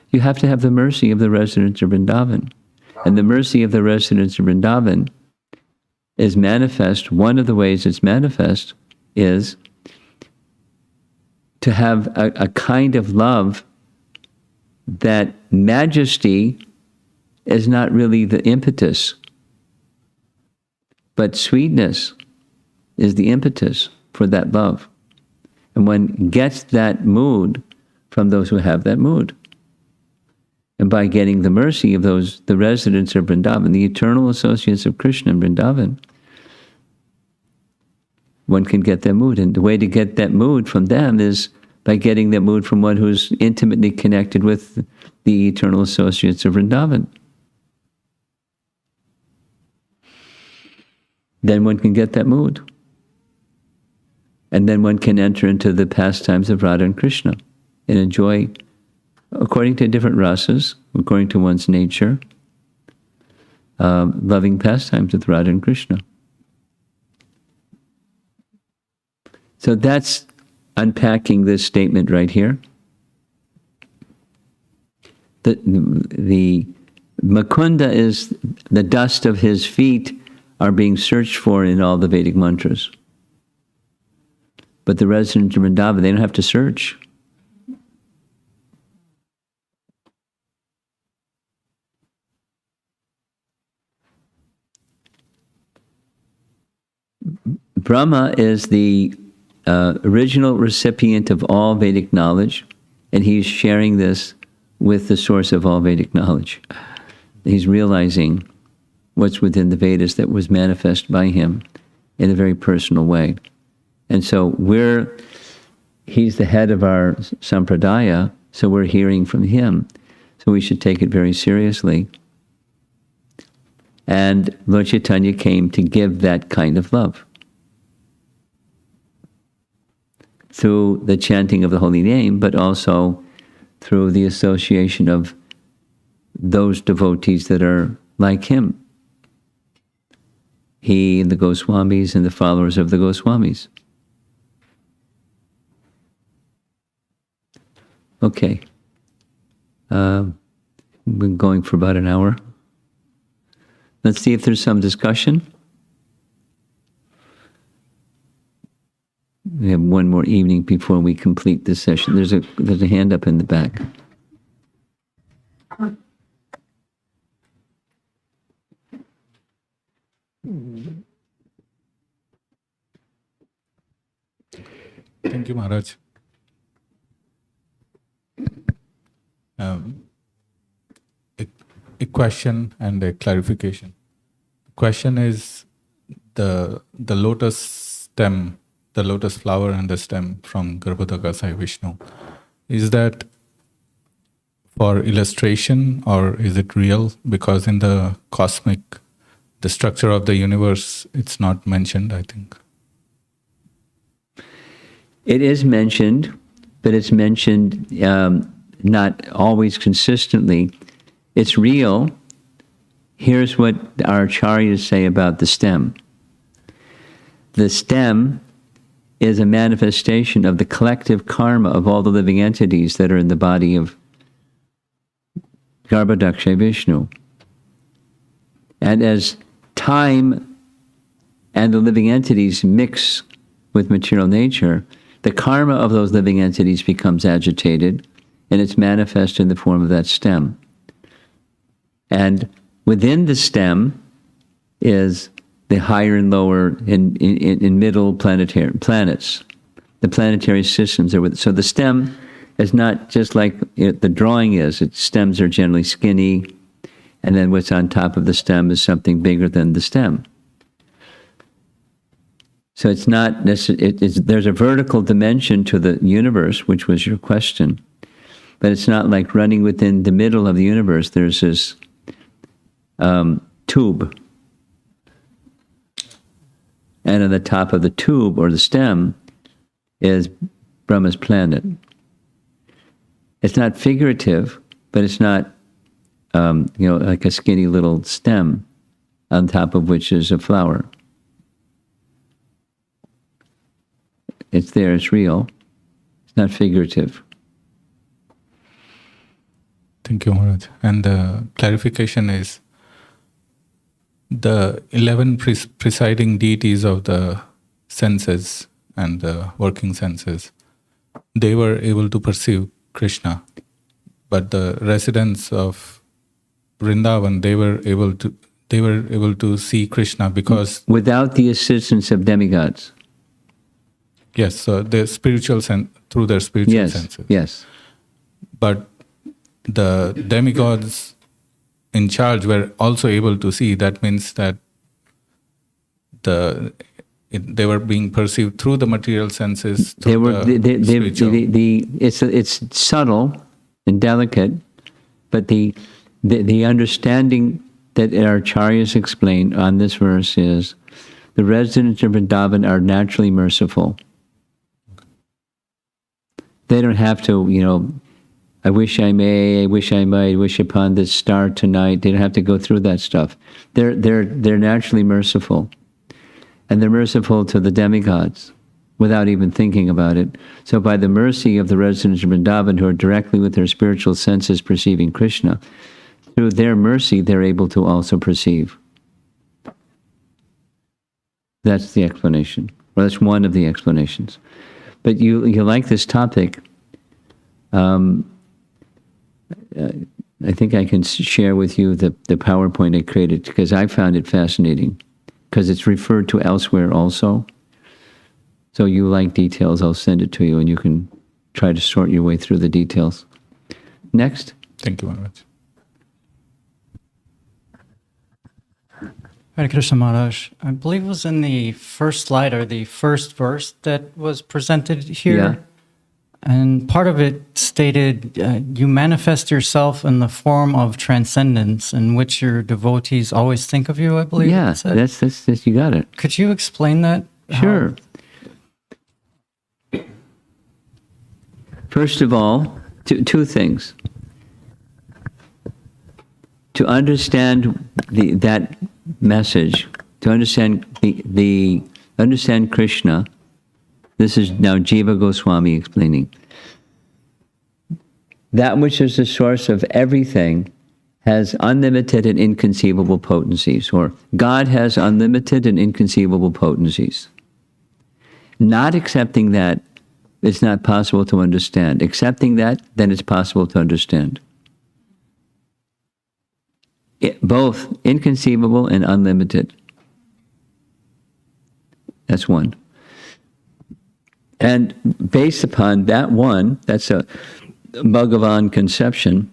you have to have the mercy of the residents of Vrindavan. And the mercy of the residents of Vrindavan is manifest. One of the ways it's manifest is to have a kind of love that majesty is not really the impetus, but sweetness is the impetus for that love. And one gets that mood from those who have that mood. And by getting the mercy of those, the residents of Vrindavan, the eternal associates of Krishna in Vrindavan, one can get that mood. And the way to get that mood from them is by getting that mood from one who's intimately connected with the eternal associates of Vrindavan. Then one can get that mood. And then one can enter into the pastimes of Radha and Krishna and enjoy, according to different rasas, according to one's nature, loving pastimes with Radha and Krishna. So that's unpacking this statement right here. The Mukunda is the dust of his feet are being searched for in all the Vedic mantras. But the residents of Vrindavan, they don't have to search. Brahma is the original recipient of all Vedic knowledge, and he's sharing this with the source of all Vedic knowledge. He's realizing what's within the Vedas that was manifest by him in a very personal way. And so he's the head of our sampradaya, so we're hearing from him. So we should take it very seriously. And Lord Chaitanya came to give that kind of love through the chanting of the holy name, but also through the association of those devotees that are like him. He and the Goswamis and the followers of the Goswamis. Okay. We've been going for about an hour. Let's see if there's some discussion. We have one more evening before we complete this session. There's a hand up in the back. Thank you, Maharaj. A question and a clarification. The question is the lotus stem, the lotus flower and the stem from Garbhodaka Sai Vishnu. Is that for illustration or is it real? Because in the cosmic, the structure of the universe, it's not mentioned, I think. It is mentioned, but it's mentioned not always consistently. It's real. Here's what our acharyas say about the stem. The stem is a manifestation of the collective karma of all the living entities that are in the body of Garbhodaksha Vishnu. And as time and the living entities mix with material nature, the karma of those living entities becomes agitated, and it's manifest in the form of that stem. And within the stem is the higher and lower in middle planetary planets. The planetary systems are with. So the stem is not just like the drawing is. Its stems are generally skinny, and then what's on top of the stem is something bigger than the stem. So it's not necessarily, there's a vertical dimension to the universe, which was your question, but it's not like running within the middle of the universe. There's this tube, and on the top of the tube or the stem is Brahma's planet. It's not figurative, but it's not, like a skinny little stem on top of which is a flower. It's there, it's real. It's not figurative. Thank you, Maharaj. And the clarification is the 11 presiding deities of the senses and the working senses, they were able to perceive Krishna, but the residents of Vrindavan, they were able to see Krishna because without the assistance of demigods. Yes, so the spiritual through their spiritual senses. Yes. But the demigods in charge were also able to see. That means that they were being perceived through the material senses. It's subtle and delicate, but the understanding that our acharyas explain on this verse is the residents of Vrindavan are naturally merciful. They don't have to, I wish I may, I wish I might, wish upon this star tonight. They don't have to go through that stuff. They're naturally merciful. And they're merciful to the demigods without even thinking about it. So by the mercy of the residents of Vrindavan who are directly with their spiritual senses perceiving Krishna, through their mercy they're able to also perceive. That's the explanation. Or that's one of the explanations. But you like this topic. I think I can share with you the PowerPoint I created because I found it fascinating because it's referred to elsewhere also. So you like details, I'll send it to you and you can try to sort your way through the details. Next. Thank you very much. Hare Krishna Maharaj, I believe it was in the first slide or the first verse that was presented here. Yeah. And part of it stated, you manifest yourself in the form of transcendence in which your devotees always think of you, I believe. Yeah, that's you got it. Could you explain that? Sure. First of all, two things. To understand that message, to understand understand Krishna. This is now Jiva Goswami explaining. That which is the source of everything has unlimited and inconceivable potencies, or God has unlimited and inconceivable potencies. Not accepting that, it's not possible to understand. Accepting that, then it's possible to understand. Both inconceivable and unlimited. That's one. And based upon that one, that's a Bhagavan conception,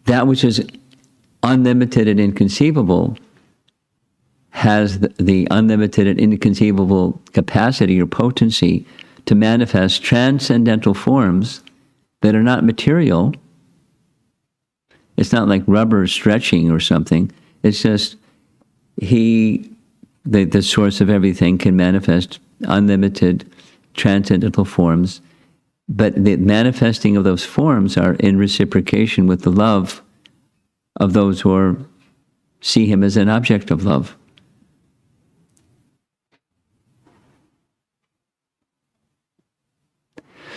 that which is unlimited and inconceivable has the unlimited and inconceivable capacity or potency to manifest transcendental forms that are not material. It's not like rubber stretching or something. It's just the source of everything can manifest unlimited transcendental forms, but the manifesting of those forms are in reciprocation with the love of those who see him as an object of love.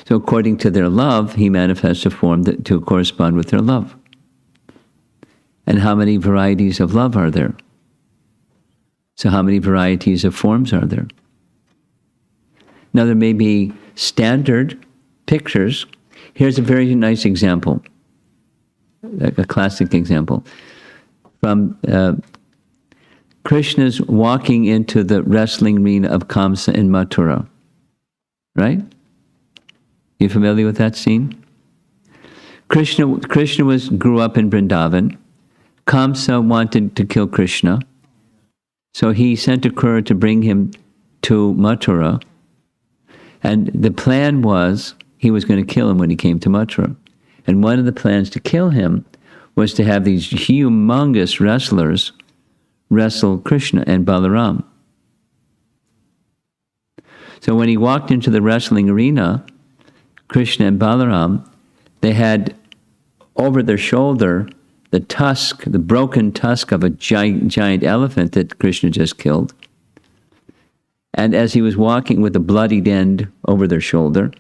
So according to their love, he manifests a form to correspond with their love. And how many varieties of love are there? So how many varieties of forms are there? Now there may be standard pictures. Here's a very nice example. a classic example. From Krishna's walking into the wrestling arena of Kamsa in Mathura. Right? You familiar with that scene? Krishna grew up in Vrindavan. Kamsa wanted to kill Krishna. So he sent a courier to bring him to Mathura. And the plan was he was going to kill him when he came to Mathura. And one of the plans to kill him was to have these humongous wrestlers wrestle Krishna and Balaram. So when he walked into the wrestling arena, Krishna and Balaram, they had over their shoulder the tusk, the broken tusk of a giant elephant that Krishna just killed. And as he was walking with a bloodied end over their shoulder,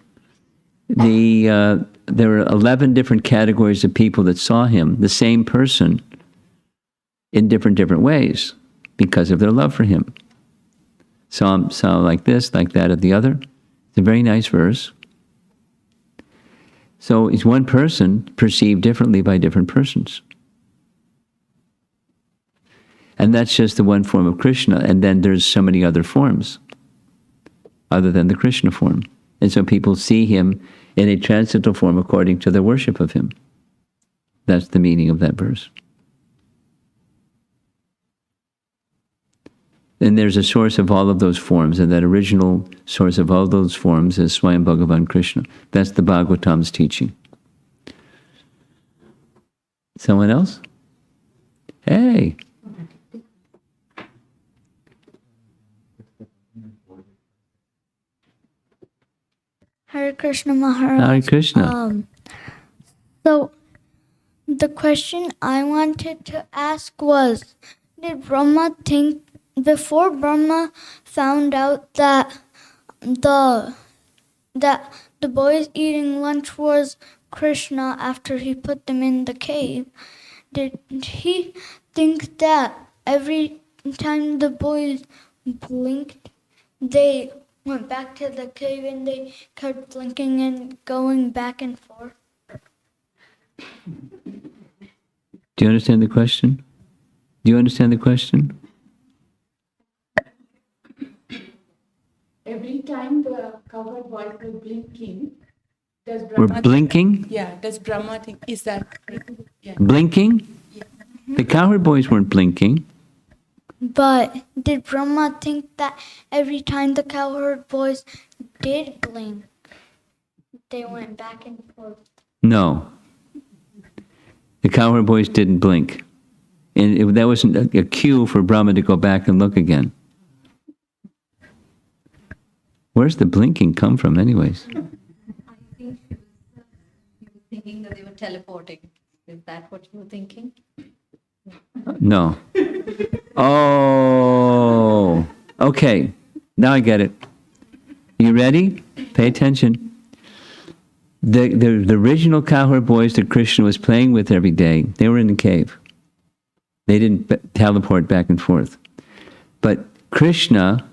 there were 11 different categories of people that saw him, the same person, in different ways because of their love for him. Some saw like this, like that, or the other. It's a very nice verse. So it's one person perceived differently by different persons. And that's just the one form of Krishna. And then there's so many other forms other than the Krishna form. And so people see him in a transcendental form according to their worship of him. That's the meaning of that verse. And there's a source of all of those forms, and that original source of all those forms is Swayam Bhagavan Krishna. That's the Bhagavatam's teaching. Someone else? Hey! Hare Krishna Maharaj. Hare Krishna. So, the question I wanted to ask was, did Brahma think, before Brahma found out that the boys eating lunch was Krishna after he put them in the cave, did he think that every time the boys blinked, they went back to the cave and they kept blinking and going back and forth? Do you understand the question? Do you understand the question? Every time the covered boys were blinking, does We're Brahma blinking? Yeah, does Brahma think, is that, yeah. Blinking? The cowherd boys weren't blinking. But did Brahma think that every time the cowherd boys did blink, they went back and forth? No. The cowherd boys didn't blink. And that wasn't a cue for Brahma to go back and look again. Where's the blinking come from anyways? I think she was thinking that they were teleporting. Is that what you were thinking? No. Oh, okay. Now I get it. You ready? Pay attention. The original cowherd boys that Krishna was playing with every day, they were in the cave. They didn't teleport back and forth. But Krishna,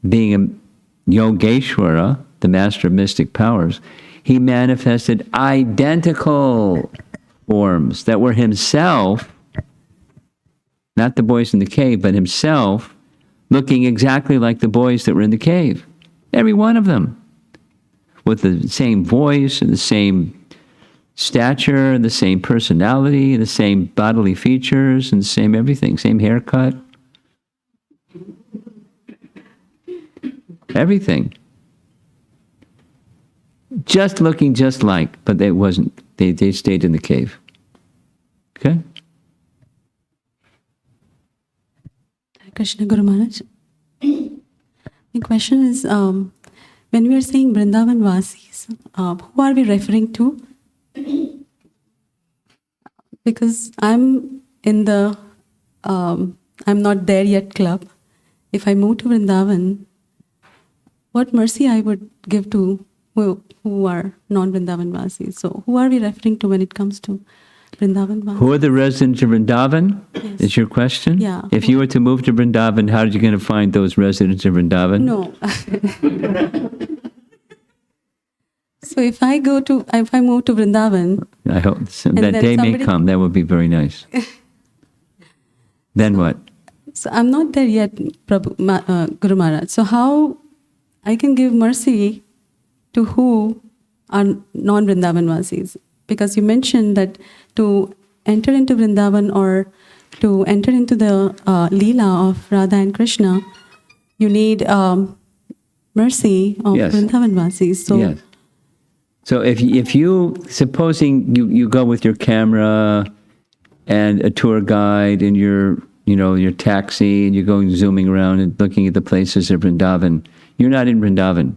being a Yogeshwara, the master of mystic powers, he manifested identical forms that were himself, not the boys in the cave, but himself, looking exactly like the boys that were in the cave. Every one of them. With the same voice and the same stature and the same personality and the same bodily features and the same everything, same haircut. Everything. Just looking just like, but it wasn't. They stayed in the cave. Okay? Krishna Guru Maharaj. The question is, when we are saying Vrindavan Vasis, who are we referring to? Because I'm in the I'm not there yet club. If I move to Vrindavan, what mercy I would give to who are non-Vrindavan Vasis? So who are we referring to when it comes to Vrindavan Vasis? Who are the residents of Vrindavan? Yes. Is your question? Yeah. If you were to move to Vrindavan, how are you going to find those residents of Vrindavan? No. So if I move to Vrindavan, I hope that then day may somebody- come. That would be very nice. Then what? so I'm not there yet, Guru Maharaj. So how I can give mercy to who are non-Vrindavan Vasis? Because you mentioned that to enter into Vrindavan or to enter into the Leela of Radha and Krishna, you need mercy of Yes. Vrindavan Vasis. So Yes. So if you supposing you go with your camera and a tour guide and your taxi and you're going zooming around and looking at the places of Vrindavan, you're not in Vrindavan.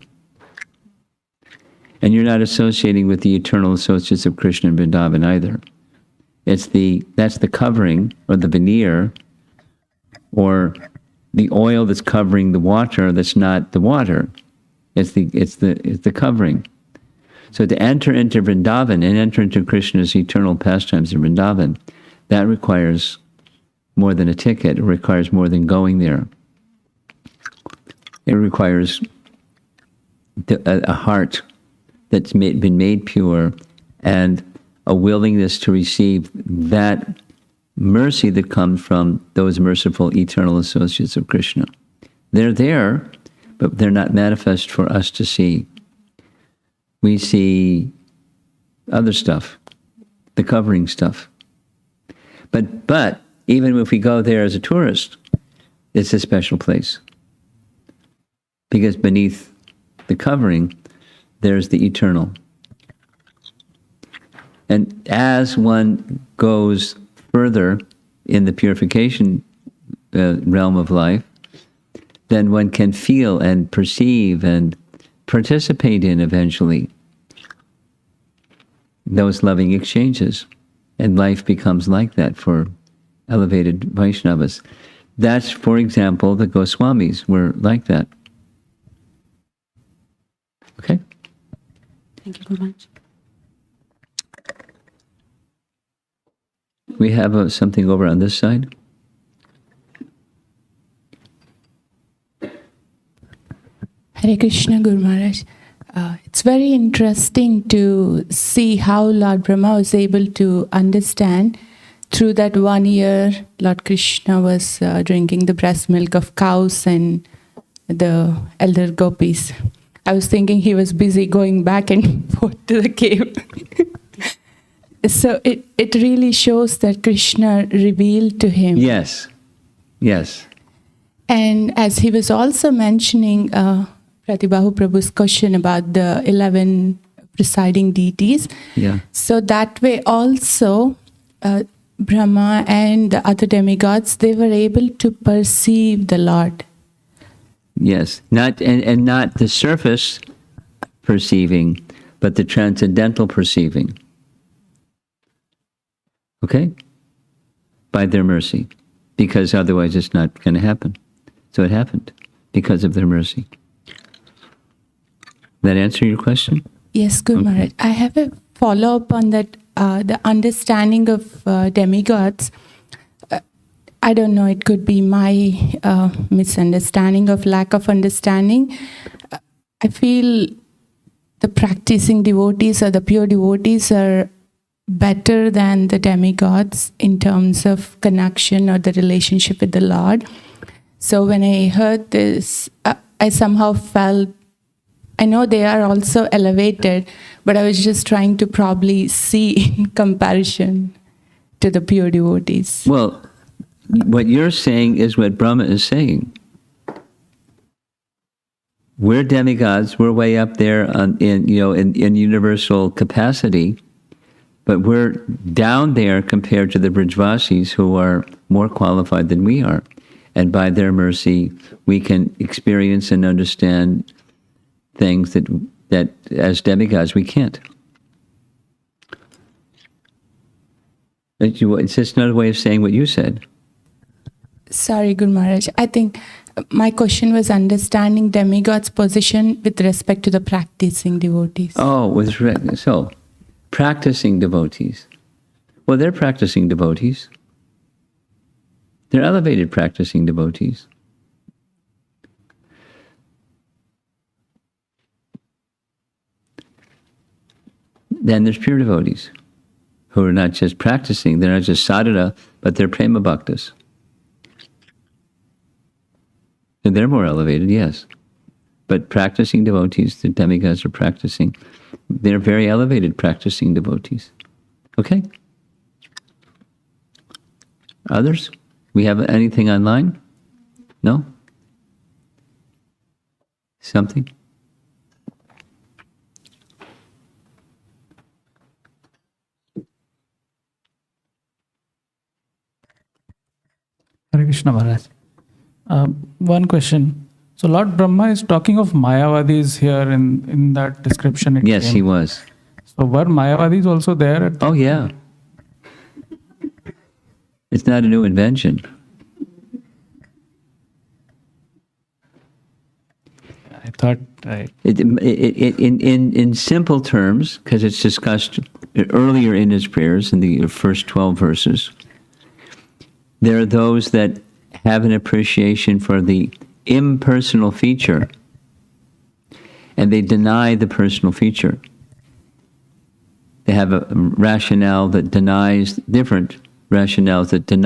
And you're not associating with the eternal associates of Krishna in Vrindavan either. That's the covering or the veneer or the oil that's covering the water that's not the water. It's the covering. So to enter into Vrindavan and enter into Krishna's eternal pastimes in Vrindavan, that requires more than a ticket. It requires more than going there. It requires a heart that's been made pure and a willingness to receive that mercy that comes from those merciful eternal associates of Krishna. They're there, but they're not manifest for us to see. We see other stuff, the covering stuff. But even if we go there as a tourist, it's a special place. Because beneath the covering, there's the eternal. And as one goes further in the purification realm of life, then one can feel and perceive and participate in eventually those loving exchanges. And life becomes like that for elevated Vaishnavas. That's, for example, the Goswamis were like that. Okay? thank you very much. We have something over on this side. Hare Krishna, Guru Maharaj. It's very interesting to see how Lord Brahma was able to understand through that 1 year Lord Krishna was drinking the breast milk of cows and the elder gopis. I was thinking he was busy going back and forth to the cave. So it really shows that Krishna revealed to him. Yes. Yes. And as he was also mentioning Pratibahu Prabhu's question about the 11 presiding deities. Yeah. So that way also Brahma and the other demigods, they were able to perceive the Lord. Yes. Not and not the surface perceiving, but the transcendental perceiving. Okay? By their mercy. Because otherwise it's not going to happen. So it happened because of their mercy. That answer your question? Yes, Guru Okay. Maharaj. I have a follow-up on that, the understanding of demigods. I don't know, it could be my misunderstanding of lack of understanding. I feel the practicing devotees or the pure devotees are better than the demigods in terms of connection or the relationship with the Lord. So when I heard this, I somehow felt, I know they are also elevated, but I was just trying to probably see in comparison to the pure devotees. Well, what you're saying is what Brahma is saying. We're demigods. We're way up there in universal capacity, but we're down there compared to the Brajvasis who are more qualified than we are. And by their mercy, we can experience and understand things that as demigods we can't. It's just another way of saying what you said. Sorry, Guru Maharaj. I think my question was understanding demigods' position with respect to the practicing devotees. Oh, so practicing devotees. Well, they're practicing devotees. They're elevated practicing devotees. then there's pure devotees who are not just practicing, they're not just sadhana, but they're prema bhaktas. And they're more elevated, yes. But practicing devotees, the demigods are practicing. They're very elevated practicing devotees. Okay? Others? We have anything online? No? Something? Hare Krishna Maharaj. One question. So Lord Brahma is talking of Mayavadis here in that description. Yes, came. he was. So were Mayavadis also there? Oh, yeah. It's not a new invention. I thought I... In simple terms, because it's discussed earlier in his prayers, in the first 12 verses, there are those that have an appreciation for the impersonal feature, and they deny the personal feature. They have a rationale that denies different rationales that deny